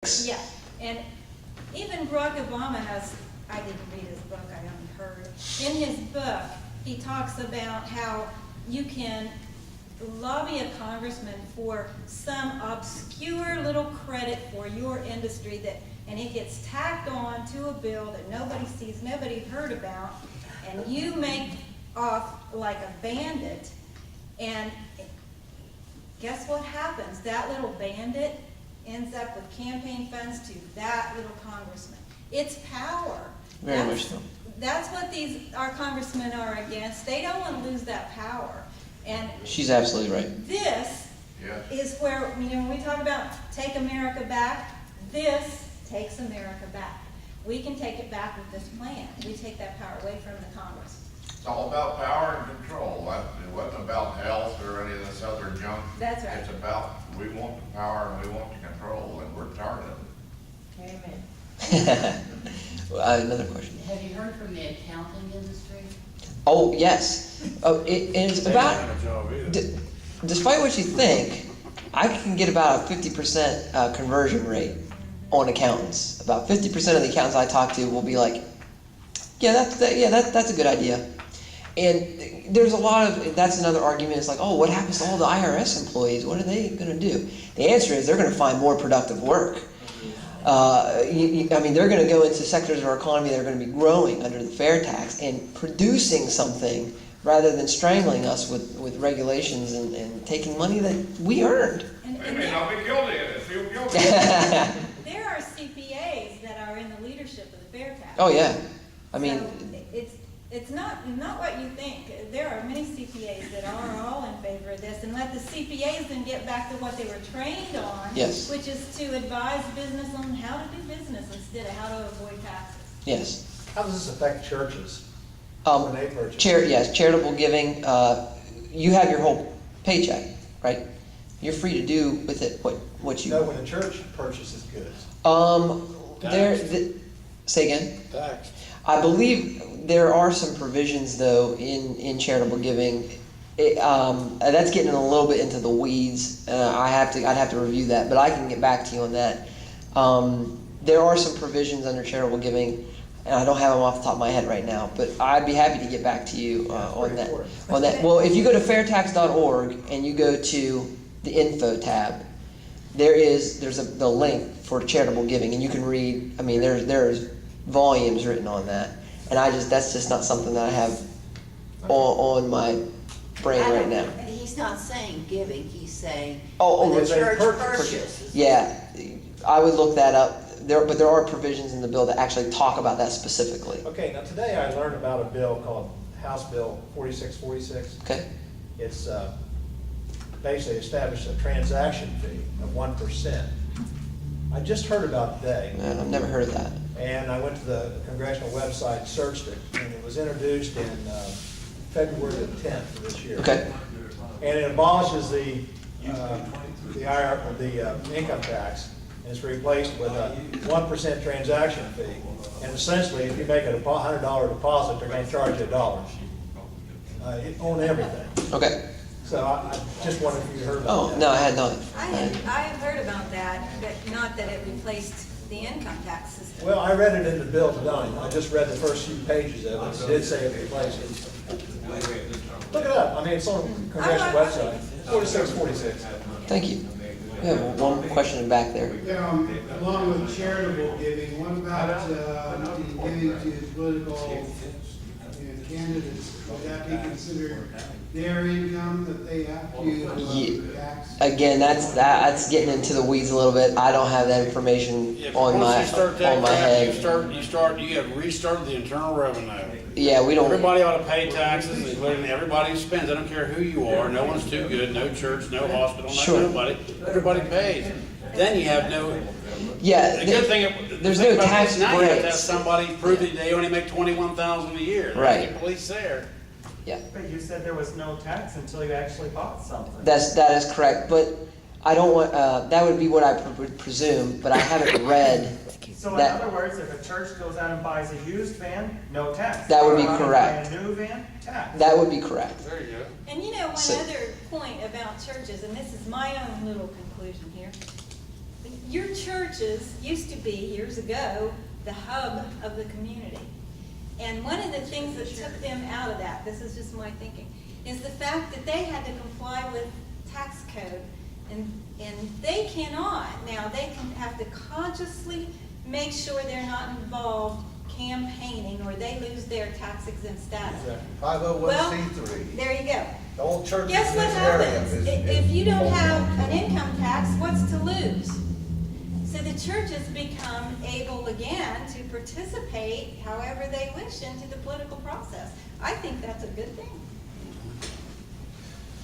Yeah, and even Barack Obama has, I didn't read his book, I only heard. In his book, he talks about how you can lobby a congressman for some obscure little credit for your industry that, and it gets tacked on to a bill that nobody sees, nobody heard about, and you make off like a bandit, and guess what happens? That little bandit ends up with campaign funds to that little congressman. It's power. Very much so. That's what our congressmen are against. They don't want to lose that power. And she's absolutely right. This is where, when we talk about take America back, this takes America back. We can take it back with this plan. We take that power away from the Congress. It's all about power and control. It wasn't about health or any of this other junk. That's right. It's about, we want the power and we want the control, and we're tired of it. Amen. Another question. Have you heard from the accounting industry? Oh, yes. Oh, it's about, despite what you think, I can get about a 50% conversion rate on accountants. About 50% of the accountants I talk to will be like, that's a good idea. And there's a lot of, that's another argument. It's like, oh, what happens to all the IRS employees? What are they going to do? The answer is they're going to find more productive work. They're going to go into sectors of our economy that are going to be growing under the fair tax and producing something rather than strangling us with regulations and taking money that we earned. They may not be guilty of it, feel guilty. There are CPAs that are in the leadership of the fair tax. Oh, yeah. So it's not what you think. There are many CPAs that are all in favor of this, and let the CPAs then get back to what they were trained on, Yes. which is to advise business on how to do business instead of how to avoid taxes. Yes. How does this affect churches? When they purchase? Yes, charitable giving. You have your whole paycheck, right? You're free to do with it what you. No, when a church purchases goods. Say again. Tax. I believe there are some provisions though in charitable giving. That's getting a little bit into the weeds. I'd have to review that, but I can get back to you on that. There are some provisions under charitable giving, and I don't have them off the top of my head right now, but I'd be happy to get back to you on that. Well, if you go to fairtax.org and you go to the info tab, there's the link for charitable giving, and you can read. There's volumes written on that, and that's just not something that I have on my brain right now. He's not saying giving, he's saying when the church purchases. Yeah, I would look that up. But there are provisions in the bill that actually talk about that specifically. Okay, now today I learned about a bill called House Bill 4646. Okay. It's basically established a transaction fee of 1%. I just heard about it today. Man, I've never heard of that. And I went to the congressional website, searched it, and it was introduced in February the 10th of this year. Okay. And it abolishes the income tax, and it's replaced with a 1% transaction fee. And essentially, if you make a $100 deposit, they're going to charge you $1 on everything. Okay. So I just wondered if you heard about that. No, I had not. I have heard about that, but not that it replaced the income tax system. Well, I read it in the bill today. I just read the first few pages of it. It did say it replaced it. Look it up. It's on the congressional website. 4646. Thank you. We have one question back there. Along with charitable giving, what about giving to political candidates? Would that be considered their income that they have to tax? Again, that's getting into the weeds a little bit. I don't have that information on my head. You have restarted the internal revenue. Yeah, we don't. Everybody ought to pay taxes, including everybody who spends. I don't care who you are. No one's too good. No church, no hospital, Sure. nobody. Everybody pays. Then you have no. Yeah, The good thing. there's no tax now you have to have breaks. somebody prove that they only make $21,000 a year. Right. There's police there. Yeah, But you said there was no tax until you actually bought something. that is correct. But I don't want. That would be what I would presume. But I haven't read. So in That- other words, if a church goes out and buys a used van, no tax. That would be Go out and correct. buy a new van, tax. That would be correct. There you go. And one So- other point about churches, and this is my own little conclusion here. your churches used to be, years ago, the hub of the community. And one of the things that took them out of that, this is just my thinking, is the fact that they had to comply with tax code. And they cannot, now they can have to consciously make sure they're not involved campaigning or they lose their tax exempt status. Well, 501c3. there you go. The old churches in Guess what this area happens? is- If you don't have an income tax, what's to lose? So the churches become able again to participate however they wish into the political process. I think that's a good thing.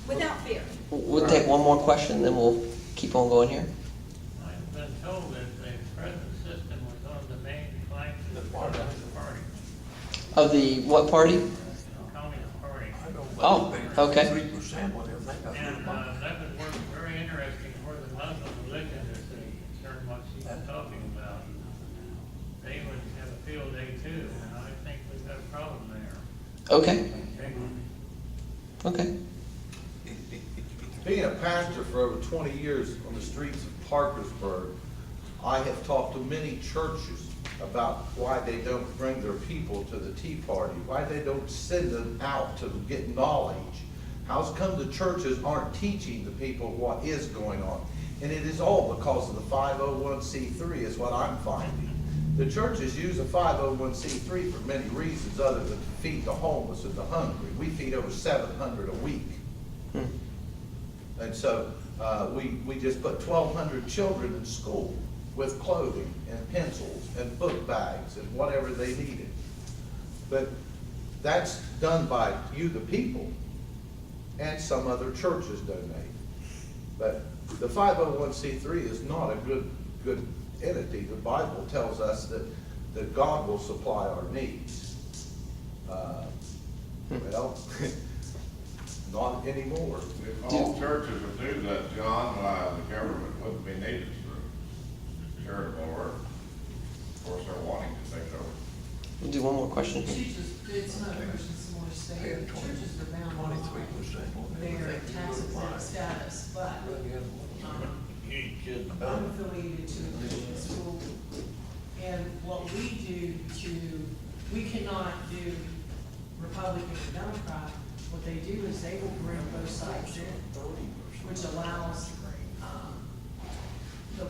Without fear. We'll take one more question, then we'll keep on going here. I've been told that the present system was on the main flank of the Communist Party. Of the what party? Communist Party. Oh, okay. And that would work very interesting for the Muslim religion if they concern what she's talking about. They would have a field day too, and I think we've got a problem there. Okay. Okay. Being a pastor for over 20 years on the streets of Parkersburg, I have talked to many churches about why they don't bring their people to the Tea Party, why they don't send them out to get knowledge. How's come the churches aren't teaching the people what is going on? And it is all because of the 501c3 is what I'm finding. The churches use a 501c3 for many reasons other than to feed the homeless and the hungry. We feed over 700 a week. And so we just put 1,200 children in school with clothing and pencils and book bags and whatever they needed. But that's done by you, the people, and some other churches donate. But the 501c3 is not a good entity. The Bible tells us that God will supply our needs. Well, not anymore. If all churches would do that, John, the government wouldn't be needed for charitable work. Of course, they're wanting to take over. We'll do one more question here. It's not a question, it's more stated, churches are bound by their tax exempt status, but, I'm affiliated to a Christian school. And what we do we cannot do Republican or Democrat. What they do is they will bring both sides in, which allows, the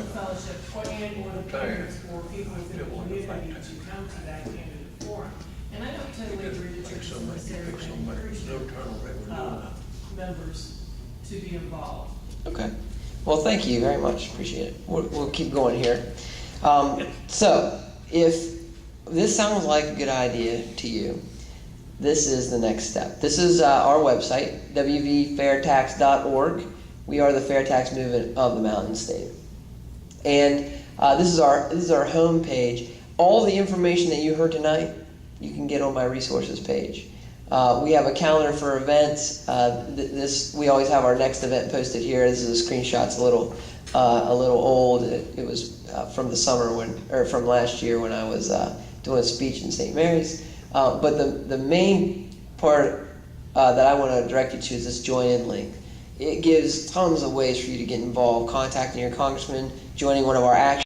fellowship or the parents or people within the community to come to that candidate forum. And I don't totally agree that churches in this area encourage members to be involved. Okay. Well, thank you very much. Appreciate it. We'll keep going here. So, if this sounds like a good idea to you, this is the next step. This is our website, wvfairtax.org. We are the Fair Tax Movement of the Mountain State. And this is our home page. All the information that you heard tonight, you can get on my resources page. We have a calendar for events. We always have our next event posted here. This is a screenshot. It's a little old. It was from the summer from last year when I was doing a speech in St. Mary's. But the main part that I want to direct you to is this join in link. It gives tons of ways for you to get involved, contacting your congressman, joining one of our actions.